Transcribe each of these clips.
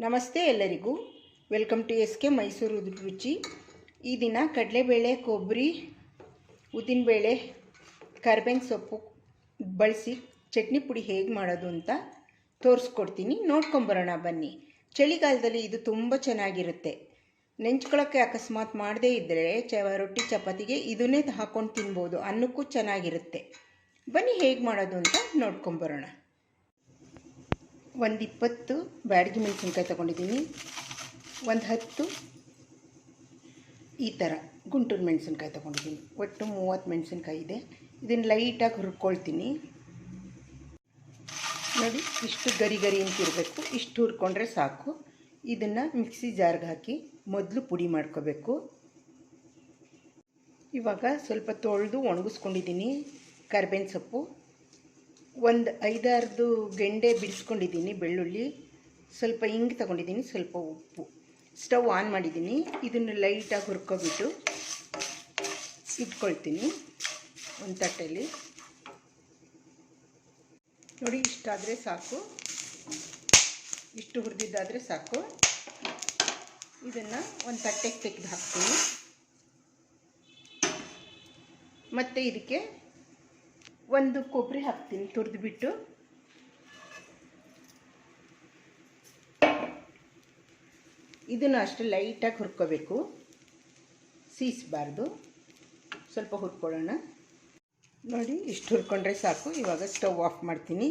ನಮಸ್ತೆ ಎಲ್ಲರಿಗೂ. Welcome to SK Mysuru ರುಚಿ. ಈ ದಿನ ಕಡಲೆಬೇಳೆ, ಕೊಬ್ಬರಿ, ಉದ್ದಿನಬೇಳೆ, ಕರಿಬೇವಿನ ಸೊಪ್ಪು ಬಳಸಿ ಚಟ್ನಿ ಪುಡಿ ಹೇಗೆ ಮಾಡೋದು ಅಂತ ತೋರಿಸ್ಕೊಡ್ತೀನಿ. ನೋಡ್ಕೊಂಬರೋಣ ಬನ್ನಿ. ಚಳಿಗಾಲದಲ್ಲಿ ಇದು ತುಂಬ ಚೆನ್ನಾಗಿರುತ್ತೆ. ನೆಂಚ್ಕೊಳ್ಳೋಕ್ಕೆ ಅಕಸ್ಮಾತ್ ಮಾಡದೇ ಇದ್ದರೆ ರೊಟ್ಟಿ ಚಪಾತಿಗೆ ಇದನ್ನೇ ಹಾಕ್ಕೊಂಡು ತಿನ್ಬೋದು. ಅನ್ನಕ್ಕೂ ಚೆನ್ನಾಗಿರುತ್ತೆ. ಬನ್ನಿ ಹೇಗೆ ಮಾಡೋದು ಅಂತ ನೋಡ್ಕೊಂಬರೋಣ. ಒಂದು 20 ಬ್ಯಾಡಗಿ ಮೆಣಸಿನ್ಕಾಯಿ ತೊಗೊಂಡಿದ್ದೀನಿ. ಒಂದು 10 ಈ ಥರ ಗುಂಟೂರು ಮೆಣಸಿನ್ಕಾಯಿ ತೊಗೊಂಡಿದ್ದೀನಿ. ಒಟ್ಟು 30 ಮೆಣಸಿನ್ಕಾಯಿ ಇದೆ. ಇದನ್ನು ಲೈಟಾಗಿ ಹುರ್ಕೊಳ್ತೀನಿ. ನೋಡಿ, ಇಷ್ಟು ಗರಿ ಗರಿ ಅಂತಿರಬೇಕು. ಇಷ್ಟು ಹುರ್ಕೊಂಡ್ರೆ ಸಾಕು. ಇದನ್ನು ಮಿಕ್ಸಿ ಜಾರ್ಗೆ ಹಾಕಿ ಮೊದಲು ಪುಡಿ ಮಾಡ್ಕೋಬೇಕು. ಇವಾಗ ಸ್ವಲ್ಪ ತೊಳೆದು ಒಣಗಿಸ್ಕೊಂಡಿದ್ದೀನಿ. ಕರಿಬೇವಿನ ಸೊಪ್ಪು, ಒಂದು 5-6 ಗೆಂಡೆ ಬಿಡಿಸ್ಕೊಂಡಿದ್ದೀನಿ. ಬೆಳ್ಳುಳ್ಳಿ, ಸ್ವಲ್ಪ ಹಿಂಗೆ ತೊಗೊಂಡಿದ್ದೀನಿ, ಸ್ವಲ್ಪ ಉಪ್ಪು. ಸ್ಟವ್ ಆನ್ ಮಾಡಿದ್ದೀನಿ. ಇದನ್ನು ಲೈಟಾಗಿ ಹುರ್ಕೊಬಿಟ್ಟು ಇಟ್ಕೊಳ್ತೀನಿ ಒಂದು ತಟ್ಟೆಯಲ್ಲಿ. ನೋಡಿ, ಇಷ್ಟಾದರೆ ಸಾಕು. ಇಷ್ಟು ಹುರಿದಿದ್ದಾದರೆ ಸಾಕು. ಇದನ್ನು ಒಂದು ತಟ್ಟೆಗೆ ತೆಗೆದು ಹಾಕ್ತೀನಿ. ಮತ್ತು ಇದಕ್ಕೆ ಒಂದು ಕೊಬ್ಬರಿ ಹಾಕ್ತೀನಿ ತುರಿದ್ಬಿಟ್ಟು. ಇದನ್ನು ಅಷ್ಟೇ ಲೈಟಾಗಿ ಹುರ್ಕೋಬೇಕು, ಸೀಸಬಾರ್ದು. ಸ್ವಲ್ಪ ಹುರ್ಕೊಳ್ಳೋಣ. ನೋಡಿ, ಇಷ್ಟು ಹುರ್ಕೊಂಡ್ರೆ ಸಾಕು. ಇವಾಗ ಸ್ಟವ್ ಆಫ್ ಮಾಡ್ತೀನಿ.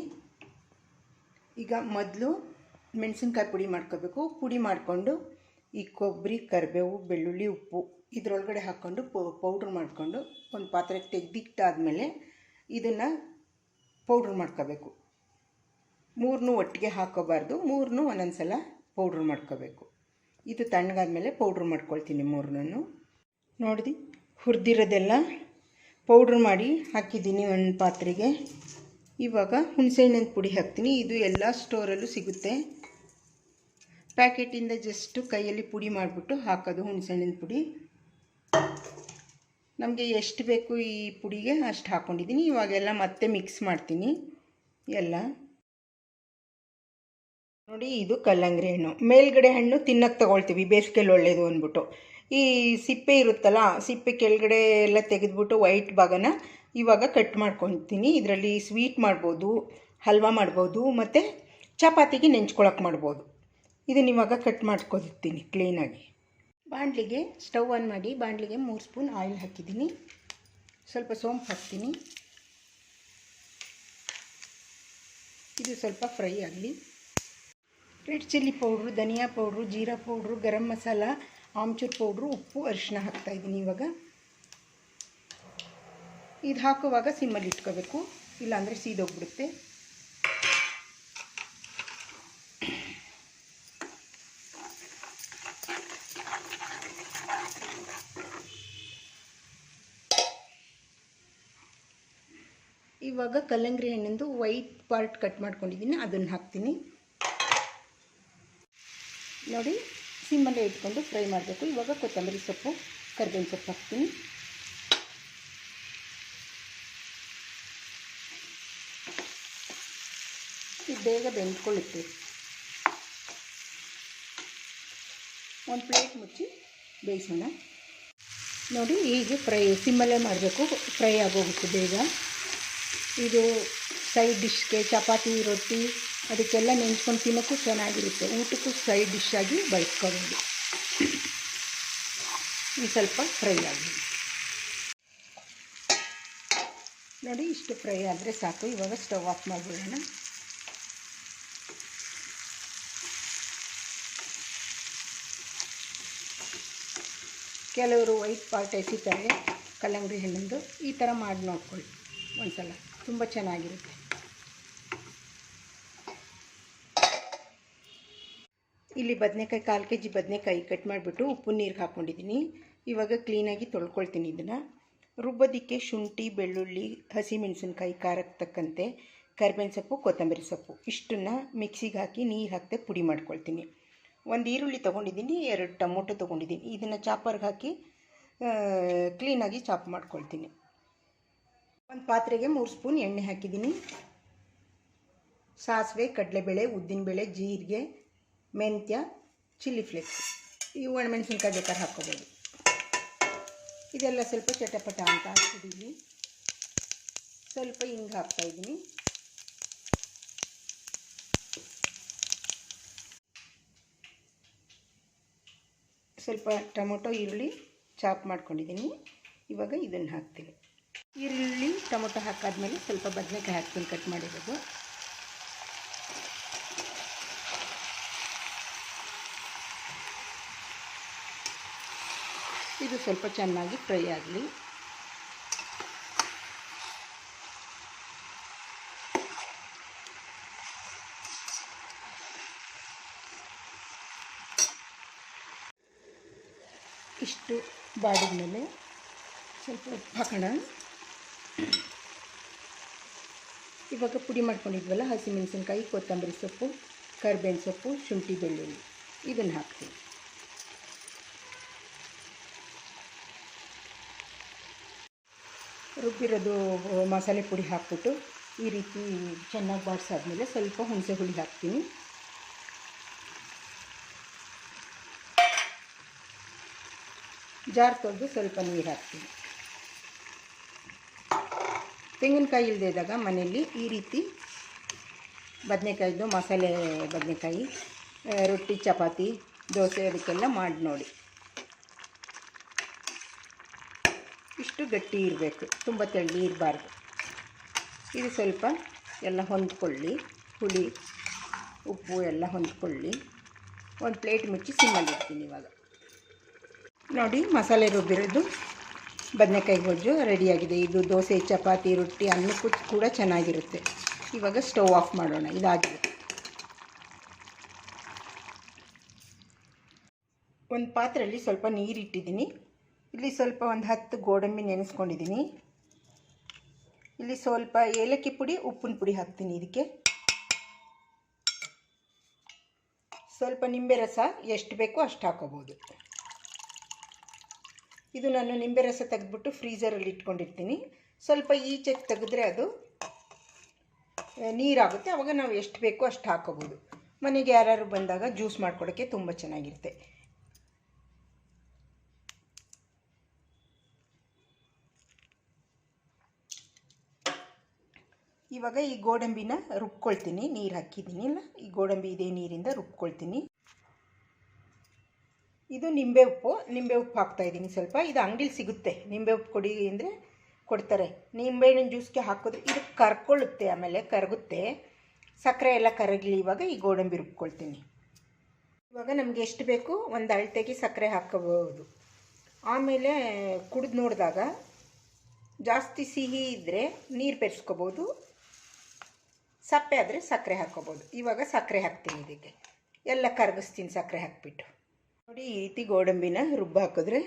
ಈಗ ಮೊದಲು ಮೆಣಸಿನ್ಕಾಯಿ ಪುಡಿ ಮಾಡ್ಕೋಬೇಕು. ಪುಡಿ ಮಾಡಿಕೊಂಡು ಈ ಕೊಬ್ಬರಿ, ಕರಿಬೇವು, ಬೆಳ್ಳುಳ್ಳಿ, ಉಪ್ಪು ಇದರೊಳಗಡೆ ಹಾಕ್ಕೊಂಡು ಪೌಡ್ರ್ ಮಾಡಿಕೊಂಡು ಒಂದು ಪಾತ್ರೆಗೆ ತೆಗೆದಿಟ್ಟಾದಮೇಲೆ ಇದನ್ನು ಪೌಡ್ರ್ ಮಾಡ್ಕೋಬೇಕು. 3 ಒಟ್ಟಿಗೆ ಹಾಕೋಬಾರ್ದು. 3 ಒಂದೊಂದು ಸಲ ಪೌಡ್ರ್ ಮಾಡ್ಕೋಬೇಕು. ಇದು ತಣ್ಣಗಾದ್ಮೇಲೆ ಪೌಡ್ರ್ ಮಾಡ್ಕೊಳ್ತೀನಿ 3. ನೋಡಿ, ಹುರಿದಿರೋದೆಲ್ಲ ಪೌಡ್ರ್ ಮಾಡಿ ಹಾಕಿದ್ದೀನಿ ಒಂದು ಪಾತ್ರೆಗೆ. ಇವಾಗ ಹುಣಸೆಹಣ್ಣಿನ ಪುಡಿ ಹಾಕ್ತೀನಿ. ಇದು ಎಲ್ಲ ಸ್ಟೋರಲ್ಲೂ ಸಿಗುತ್ತೆ. ಪ್ಯಾಕೆಟಿಂದ ಜಸ್ಟು ಕೈಯಲ್ಲಿ ಪುಡಿ ಮಾಡಿಬಿಟ್ಟು ಹಾಕೋದು ಹುಣಸೆಹಣ್ಣಿನ ಪುಡಿ. ನಮಗೆ ಎಷ್ಟು ಬೇಕು ಈ ಪುಡಿಗೆ ಅಷ್ಟು ಹಾಕ್ಕೊಂಡಿದ್ದೀನಿ. ಇವಾಗೆಲ್ಲ ಮತ್ತೆ ಮಿಕ್ಸ್ ಮಾಡ್ತೀನಿ ಎಲ್ಲ. ನೋಡಿ, ಇದು ಕಲ್ಲಂಗಡಿ ಹಣ್ಣು. ಮೇಲ್ಗಡೆ ಹಣ್ಣು ತಿನ್ನಕ್ಕೆ ತೊಗೊಳ್ತೀವಿ, ಬೇಸಿಗೆಯಲ್ಲಿ ಒಳ್ಳೆಯದು ಅಂದ್ಬಿಟ್ಟು. ಈ ಸಿಪ್ಪೆ ಇರುತ್ತಲ್ಲ, ಸಿಪ್ಪೆ ಕೆಳಗಡೆ ಎಲ್ಲ ತೆಗೆದ್ಬಿಟ್ಟು ವೈಟ್ ಭಾಗನ ಇವಾಗ ಕಟ್ ಮಾಡ್ಕೊತೀನಿ. ಇದರಲ್ಲಿ ಸ್ವೀಟ್ ಮಾಡ್ಬೋದು, ಹಲ್ವಾ ಮಾಡ್ಬೋದು, ಮತ್ತು ಚಪಾತಿಗೆ ನೆಂಚ್ಕೊಳಕ್ಕೆ ಮಾಡ್ಬೋದು. ಇದನ್ನು ಇವಾಗ ಕಟ್ ಮಾಡ್ಕೊತೀನಿ ಕ್ಲೀನಾಗಿ. ಬಾಣಲಿಗೆ ಸ್ಟವ್ ಆನ್ ಮಾಡಿ ಬಾಣಲಿಗೆ 3 ಸ್ಪೂನ್ ಆಯಿಲ್ ಹಾಕಿದ್ದೀನಿ. ಸ್ವಲ್ಪ ಸೋಂಪು ಹಾಕ್ತೀನಿ. ಇದು ಸ್ವಲ್ಪ ಫ್ರೈ ಆಗಲಿ. ರೆಡ್ ಚಿಲ್ಲಿ ಪೌಡ್ರು, ಧನಿಯಾ powder, jeera powder, garam masala, amchur powder, ಉಪ್ಪು, ಅರಿಶಿನ ಹಾಕ್ತಾಯಿದ್ದೀನಿ. ಇವಾಗ ಇದು ಹಾಕುವಾಗ ಸಿಮ್ಮಲ್ಲಿ ಇಟ್ಕೋಬೇಕು, ಇಲ್ಲಾಂದರೆ ಸೀದೋಗ್ಬಿಡುತ್ತೆ. ಇವಾಗ ಕಲ್ಲಂಗಡಿ ಹಣ್ಣಿಂದು ವೈಟ್ ಪಾರ್ಟ್ ಕಟ್ ಮಾಡ್ಕೊಂಡಿದ್ದೀನಿ, ಅದನ್ನು ಹಾಕ್ತೀನಿ. ನೋಡಿ, ಸಿಮ್ಮಲ್ಲೇ ಇಟ್ಕೊಂಡು ಫ್ರೈ ಮಾಡಬೇಕು. ಇವಾಗ ಕೊತ್ತಂಬರಿ ಸೊಪ್ಪು, ಕರಿಬೇವಿನ ಸೊಪ್ಪು ಹಾಕ್ತೀನಿ. ಇದು ಬೇಗ ಬೆಂದ್ಕೊಳ್ಳುತ್ತೆ. ಒಂದು ಪ್ಲೇಟ್ ಮುಚ್ಚಿ ಬೇಯಿಸೋಣ. ನೋಡಿ, ಹೀಗೆ ಫ್ರೈ ಸಿಮ್ಮಲ್ಲೇ ಮಾಡಬೇಕು, ಫ್ರೈ ಆಗೋಗುತ್ತೆ ಬೇಗ. ಇದು ಸೈಡ್ ಡಿಶ್ಗೆ, ಚಪಾತಿ, ರೊಟ್ಟಿ ಅದಕ್ಕೆಲ್ಲ ನೆಂಚ್ಕೊಂಡು ತಿನ್ನೋಕ್ಕೂ ಚೆನ್ನಾಗಿರುತ್ತೆ. ಊಟಕ್ಕೂ ಸೈಡ್ ಡಿಶ್ ಆಗಿ ಬಳಸ್ಕೋಬೋದು. ಇದು ಸ್ವಲ್ಪ ಫ್ರೈ ಆಗಲಿ. ನೋಡಿ, ಇಷ್ಟು ಫ್ರೈ ಆದರೆ ಸಾಕು. ಇವಾಗ ಸ್ಟವ್ ಆಫ್ ಮಾಡಿಬಿಡೋಣ. ಕೆಲವರು ವೈಟ್ ಪಾರ್ಟ್ ಎಸಿತಾರೆ ಕಲ್ಲಂಗಡಿ ಹಣ್ಣಿಂದು. ಈ ಥರ ಮಾಡಿ ನೋಡ್ಕೊಳ್ಳಿ ಒಂದು ಸಲ, ತುಂಬ ಚೆನ್ನಾಗಿರುತ್ತೆ. ಇಲ್ಲಿ ಬದನೆಕಾಯಿ 1/4 kg ಬದನೆಕಾಯಿ ಕಟ್ ಮಾಡಿಬಿಟ್ಟು ಉಪ್ಪು ನೀರಿಗೆ ಹಾಕ್ಕೊಂಡಿದ್ದೀನಿ. ಇವಾಗ ಕ್ಲೀನಾಗಿ ತೊಳ್ಕೊಳ್ತೀನಿ. ಇದನ್ನು ರುಬ್ಬೋದಕ್ಕೆ ಶುಂಠಿ, ಬೆಳ್ಳುಳ್ಳಿ, ಹಸಿಮೆಣಸಿನ್ಕಾಯಿ, ಖಾರಕ್ಕೆ ತಕ್ಕಂತೆ, ಕರಿಬೇವಿನ ಸೊಪ್ಪು, ಕೊತ್ತಂಬರಿ ಸೊಪ್ಪು ಇಷ್ಟನ್ನು ಮಿಕ್ಸಿಗೆ ಹಾಕಿ ನೀರು ಹಾಕದೆ ಪುಡಿ ಮಾಡ್ಕೊಳ್ತೀನಿ. ಒಂದು ಈರುಳ್ಳಿ ತೊಗೊಂಡಿದ್ದೀನಿ, 2 ಟೊಮೊಟೊ ತೊಗೊಂಡಿದ್ದೀನಿ. ಇದನ್ನು ಚಾಪರ್ಗೆ ಹಾಕಿ ಕ್ಲೀನಾಗಿ ಚಾಪ್ ಮಾಡ್ಕೊಳ್ತೀನಿ. ಒಂದು ಪಾತ್ರೆಗೆ 3 ಸ್ಪೂನ್ ಎಣ್ಣೆ ಹಾಕಿದ್ದೀನಿ. ಸಾಸಿವೆ, ಕಡಲೆಬೇಳೆ, ಉದ್ದಿನಬೇಳೆ, ಜೀರಿಗೆ, ಮೆಂತ್ಯ, ಚಿಲ್ಲಿ ಫ್ಲೇಕ್ಸ್, ಈ ಒಣಮೆಣಸಿನ್ಕಾಯಿ ಬೇಕಾದ್ರೆ ಹಾಕ್ಕೋಬೋದು. ಇದೆಲ್ಲ ಸ್ವಲ್ಪ ಚಟಪಟ ಅಂತ ಹಾಕ್ತಿದ್ದೀನಿ. ಸ್ವಲ್ಪ ಹಿಂಗೆ ಹಾಕ್ತಾಯಿದ್ದೀನಿ. ಸ್ವಲ್ಪ ಟೊಮೊಟೊ ಈರುಳ್ಳಿ ಚಾಪ್ ಮಾಡ್ಕೊಂಡಿದ್ದೀನಿ. ಇವಾಗ ಇದನ್ನು ಹಾಕ್ತೀನಿ. ಈರುಳ್ಳಿ ಟೊಮೊಟೊ ಹಾಕಾದ್ಮೇಲೆ ಸ್ವಲ್ಪ ಬದನೆಕಾಯಿ ಹಾಕ್ತೀನಿ ಕಟ್ ಮಾಡಿರೋದು. ಇದು ಸ್ವಲ್ಪ ಚೆನ್ನಾಗಿ ಫ್ರೈ ಆಗಲಿ. ಇಷ್ಟು ಬಾಡಿದ ಮೇಲೆ ಸ್ವಲ್ಪ ಉಪ್ಪು ಹಾಕೋಣ. ಇವಾಗ ಪುಡಿ ಮಾಡ್ಕೊಂಡಿದ್ವಲ್ಲ, ಹಸಿಮೆಣಸಿನ್ಕಾಯಿ, ಕೊತ್ತಂಬರಿ ಸೊಪ್ಪು, ಕರಿಬೇವಿನ ಸೊಪ್ಪು, ಶುಂಠಿ, ಬೆಳ್ಳುಳ್ಳಿ, ಇದನ್ನು ಹಾಕ್ತೀನಿ. ರುಬ್ಬಿರೋದು ಮಸಾಲೆ ಪುಡಿ ಹಾಕ್ಬಿಟ್ಟು ಈ ರೀತಿ ಚೆನ್ನಾಗಿ ಬಾಡಿಸಾದ್ಮೇಲೆ ಸ್ವಲ್ಪ ಹುಣಸೆ ಹುಳಿ ಹಾಕ್ತೀನಿ. ಜಾರ್ ತೊಳೆದು ಸ್ವಲ್ಪ ನೀರು ಹಾಕ್ತೀನಿ. ತೆಂಗಿನಕಾಯಿ ಇಲ್ಲದೆ ಇದ್ದಾಗ ಮನೆಯಲ್ಲಿ ಈ ರೀತಿ ಬದನೆಕಾಯಿದು ಮಸಾಲೆ ಬದನೆಕಾಯಿ ರೊಟ್ಟಿ, ಚಪಾತಿ, ದೋಸೆ ಅದಕ್ಕೆಲ್ಲ ಮಾಡಿ ನೋಡಿ. ಇಷ್ಟು ಗಟ್ಟಿ ಇರಬೇಕು, ತುಂಬ ತೆಳ್ಳಿ ಇರಬಾರ್ದು. ಇದು ಸ್ವಲ್ಪ ಎಲ್ಲ ಹೊಂದ್ಕೊಳ್ಳಿ, ಹುಳಿ ಉಪ್ಪು ಎಲ್ಲ ಹೊಂದ್ಕೊಳ್ಳಿ. ಒಂದು ಪ್ಲೇಟ್ ಮುಚ್ಚಿ ಸಿಮ್ಮಲ್ಲಿ ಇಡ್ತೀನಿ. ಇವಾಗ ನೋಡಿ, ಮಸಾಲೆ ರುಬ್ಬಿರೋದು ಬದನೆಕಾಯಿ ಗೊಜ್ಜು ರೆಡಿಯಾಗಿದೆ. ಇದು ದೋಸೆ, ಚಪಾತಿ, ರೊಟ್ಟಿ, ಅನ್ನಕ್ಕೂ ಕೂಡ ಚೆನ್ನಾಗಿರುತ್ತೆ. ಇವಾಗ ಸ್ಟವ್ ಆಫ್ ಮಾಡೋಣ. ಇದಾಗಿದೆ. ಒಂದು ಪಾತ್ರೆಯಲ್ಲಿ ಸ್ವಲ್ಪ ನೀರಿಟ್ಟಿದ್ದೀನಿ. ಇಲ್ಲಿ ಸ್ವಲ್ಪ ಒಂದು 10 ಗೋಡಂಬಿ ನೆನೆಸ್ಕೊಂಡಿದ್ದೀನಿ. ಇಲ್ಲಿ ಸ್ವಲ್ಪ ಏಲಕ್ಕಿ ಪುಡಿ, ಉಪ್ಪಿನ ಪುಡಿ ಹಾಕ್ತೀನಿ. ಇದಕ್ಕೆ ಸ್ವಲ್ಪ ನಿಂಬೆ ರಸ ಎಷ್ಟು ಬೇಕೋ ಅಷ್ಟು ಹಾಕೋಬೋದು. ಇದು ನಾನು ನಿಂಬೆ ರಸ ತೆಗೆದ್ಬಿಟ್ಟು ಫ್ರೀಝರಲ್ಲಿ ಇಟ್ಕೊಂಡಿರ್ತೀನಿ. ಸ್ವಲ್ಪ ಈಚೆಗೆ ತೆಗೆದ್ರೆ ಅದು ನೀರಾಗುತ್ತೆ. ಆವಾಗ ನಾವು ಎಷ್ಟು ಬೇಕೋ ಅಷ್ಟು ಹಾಕೋಬೋದು. ಮನೆಗೆ ಯಾರು ಬಂದಾಗ ಜ್ಯೂಸ್ ಮಾಡ್ಕೊಡೋಕ್ಕೆ ತುಂಬ ಚೆನ್ನಾಗಿರುತ್ತೆ. ಇವಾಗ ಈ ಗೋಡಂಬಿನ ರುಬ್ಕೊಳ್ತೀನಿ. ನೀರು ಹಾಕಿದ್ದೀನಿ ಅಲ್ಲ, ಈ ಗೋಡಂಬಿ ಇದೇ ನೀರಿಂದ ರುಬ್ಕೊಳ್ತೀನಿ. ಇದು ನಿಂಬೆ ಉಪ್ಪು ಹಾಕ್ತಾಯಿದ್ದೀನಿ ಸ್ವಲ್ಪ. ಇದು ಅಂಗಡಿಲಿ ಸಿಗುತ್ತೆ, ನಿಂಬೆ ಉಪ್ಪು ಕೊಡಿ ಅಂದರೆ ಕೊಡ್ತಾರೆ. ನಿಂಬೆಹಣ್ಣಿನ ಜ್ಯೂಸ್ಗೆ ಹಾಕಿದ್ರೆ ಇದು ಕರ್ಕೊಳ್ಳುತ್ತೆ, ಆಮೇಲೆ ಕರಗುತ್ತೆ. ಸಕ್ಕರೆ ಎಲ್ಲ ಕರಗಲಿ. ಇವಾಗ ಈ ಗೋಡಂಬಿ ರುಬ್ಕೊಳ್ತೀನಿ. ಇವಾಗ ನಮಗೆ ಎಷ್ಟು ಬೇಕು ಒಂದು ಅಳತೆಗೆ ಸಕ್ಕರೆ ಹಾಕ್ಕೋಬೋದು. ಆಮೇಲೆ ಕುಡಿದು ನೋಡಿದಾಗ ಜಾಸ್ತಿ ಸಿಹಿ ಇದ್ದರೆ ನೀರು ಬೆರೆಸ್ಕೋಬೋದು, ಸಪ್ಪೆ ಆದರೆ ಸಕ್ಕರೆ ಹಾಕ್ಕೋಬೋದು. ಇವಾಗ ಸಕ್ಕರೆ ಹಾಕ್ತೀನಿ. ಇದಕ್ಕೆ ಎಲ್ಲ ಕರಗಿಸ್ತೀನಿ ಸಕ್ಕರೆ ಹಾಕಿಬಿಟ್ಟು. ನೋಡಿ, ಈ ರೀತಿ ಗೋಡಂಬಿನ ರುಬ್ಬ ಹಾಕಿದ್ರೆ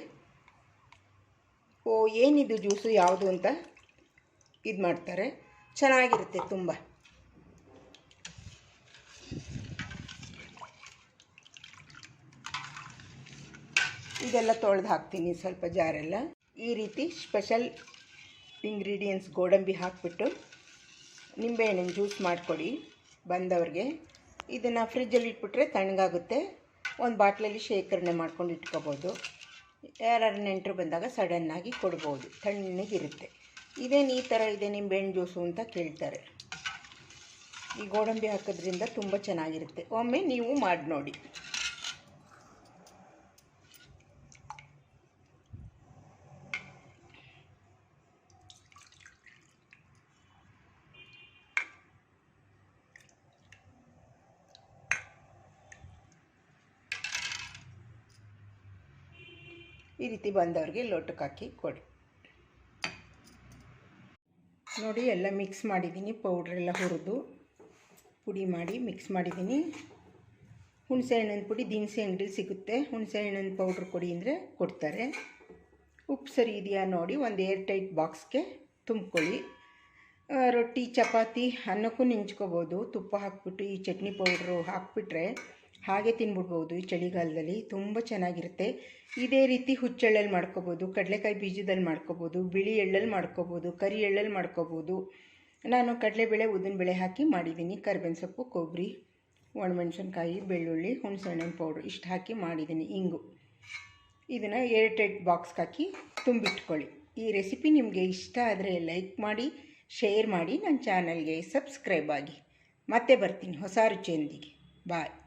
ಏನಿದು ಜ್ಯೂಸು ಯಾವುದು ಅಂತ ಇದು ಮಾಡ್ತಾರೆ. ಚೆನ್ನಾಗಿರುತ್ತೆ ತುಂಬ. ಇದೆಲ್ಲ ತೊಳೆದು ಹಾಕ್ತೀನಿ ಸ್ವಲ್ಪ ಜಾರೆಲ್ಲ. ಈ ರೀತಿ ಸ್ಪೆಷಲ್ ಇಂಗ್ರೀಡಿಯೆಂಟ್ಸ್ ಗೋಡಂಬಿ ಹಾಕಿಬಿಟ್ಟು ನಿಂಬೆಹಣ್ಣಿನ ಜ್ಯೂಸ್ ಮಾಡಿಕೊಡಿ ಬಂದವ್ರಿಗೆ. ಇದನ್ನು ಫ್ರಿಜ್ಜಲ್ಲಿ ಇಟ್ಬಿಟ್ರೆ ತಣ್ಣಗಾಗುತ್ತೆ. ಒಂದು ಬಾಟ್ಲಲ್ಲಿ ಶೇಖರಣೆ ಮಾಡ್ಕೊಂಡು ಇಟ್ಕೋಬೋದು. ಯಾರು ನೆಂಟರು ಬಂದಾಗ ಸಡನ್ನಾಗಿ ಕೊಡ್ಬೋದು, ತಣ್ಣಗಿರುತ್ತೆ. ಇದೇನು ಈ ಥರ ಇದೆ ನಿಂಬೆಹಣ್ಣು ಜ್ಯೂಸು ಅಂತ ಕೇಳ್ತಾರೆ. ಈ ಗೋಡಂಬಿ ಹಾಕೋದ್ರಿಂದ ತುಂಬ ಚೆನ್ನಾಗಿರುತ್ತೆ. ಒಮ್ಮೆ ನೀವು ಮಾಡಿ ನೋಡಿ. ಈ ರೀತಿ ಬಂದವ್ರಿಗೆ ಲೋಟಕ್ಕೆ ಹಾಕಿ ಕೊಡಿ. ನೋಡಿ, ಎಲ್ಲ ಮಿಕ್ಸ್ ಮಾಡಿದ್ದೀನಿ. ಪೌಡ್ರೆಲ್ಲ ಹುರಿದು ಪುಡಿ ಮಾಡಿ ಮಿಕ್ಸ್ ಮಾಡಿದ್ದೀನಿ. ಹುಣಸೆ ಹಣ್ಣಿನ ಪುಡಿ ದಿನಸಿ ಅಂಗಡಿಲಿ ಸಿಗುತ್ತೆ. ಹುಣಸೆ ಹಣ್ಣಿನ ಪೌಡ್ರ್ ಕೊಡಿ ಅಂದರೆ ಕೊಡ್ತಾರೆ. ಉಪ್ಪು ಸರಿ ಇದೆಯಾ ನೋಡಿ ಒಂದು ಏರ್ ಟೈಟ್ ಬಾಕ್ಸ್ಗೆ ತುಂಬ್ಕೊಳ್ಳಿ. ರೊಟ್ಟಿ, ಚಪಾತಿ, ಅನ್ನಕ್ಕೂ ನೆಂಚ್ಕೋಬೋದು. ತುಪ್ಪ ಹಾಕ್ಬಿಟ್ಟು ಈ ಚಟ್ನಿ ಪೌಡ್ರು ಹಾಕ್ಬಿಟ್ರೆ ಹಾಗೆ ತಿನ್ಬಿಡ್ಬೋದು. ಈ ಚಳಿಗಾಲದಲ್ಲಿ ತುಂಬ ಚೆನ್ನಾಗಿರುತ್ತೆ. ಇದೇ ರೀತಿ ಹುಚ್ಚೆಳ್ಳಲ್ಲಿ ಮಾಡ್ಕೋಬೋದು, ಕಡಲೆಕಾಯಿ ಬೀಜದಲ್ಲಿ ಮಾಡ್ಕೋಬೋದು, ಬಿಳಿ ಎಳ್ಳಲ್ಲಿ ಮಾಡ್ಕೋಬೋದು, ಕರಿ ಎಳ್ಳಲ್ಲಿ ಮಾಡ್ಕೋಬೋದು. ನಾನು ಕಡಲೆಬೇಳೆ, ಉದ್ದಿನಬೇಳೆ ಹಾಕಿ ಮಾಡಿದ್ದೀನಿ. ಕರಿಬೇವಿನ ಸೊಪ್ಪು, ಕೊಬ್ಬರಿ, ಒಣಮೆಣಸಿನ್ಕಾಯಿ, ಬೆಳ್ಳುಳ್ಳಿ, ಹುಣಸೆಹಣ್ಣಿನ ಪೌಡ್ರ್ ಇಷ್ಟು ಹಾಕಿ ಮಾಡಿದ್ದೀನಿ. ಇಂಗು. ಇದನ್ನು ಏರ್ಟೈಟ್ ಬಾಕ್ಸ್ಗೆ ಹಾಕಿ ತುಂಬಿಟ್ಕೊಳ್ಳಿ. ಈ ರೆಸಿಪಿ ನಿಮಗೆ ಇಷ್ಟ ಆದರೆ ಲೈಕ್ ಮಾಡಿ, ಶೇರ್ ಮಾಡಿ, ನನ್ನ ಚಾನಲ್ಗೆ ಸಬ್ಸ್ಕ್ರೈಬ್ ಆಗಿ. ಮತ್ತೆ ಬರ್ತೀನಿ ಹೊಸ ರುಚಿಯೊಂದಿಗೆ. ಬಾಯ್.